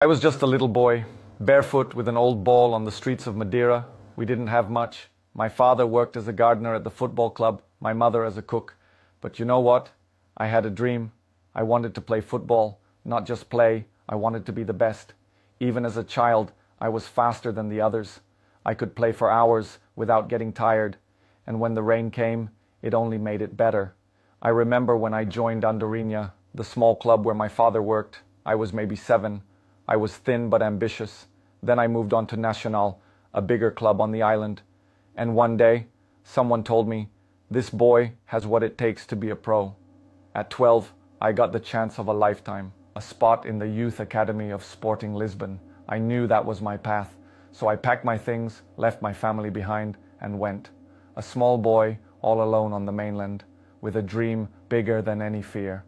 I was just a little boy, barefoot with an old ball on the streets of Madeira. We didn't have much. My father worked as a gardener at the football club, my mother as a cook. But you know what? I had a dream. I wanted to play football, not just play. I wanted to be the best. Even as a child, I was faster than the others. I could play for hours without getting tired. And when the rain came, it only made it better. I remember when I joined Andorinha, the small club where my father worked. I was maybe 7. I was thin but ambitious. Then I moved on to Nacional, a bigger club on the island. And one day, someone told me, this boy has what it takes to be a pro. At 12, I got the chance of a lifetime, a spot in the youth academy of Sporting Lisbon. I knew that was my path. So I packed my things, left my family behind, and went. A small boy, all alone on the mainland, with a dream bigger than any fear.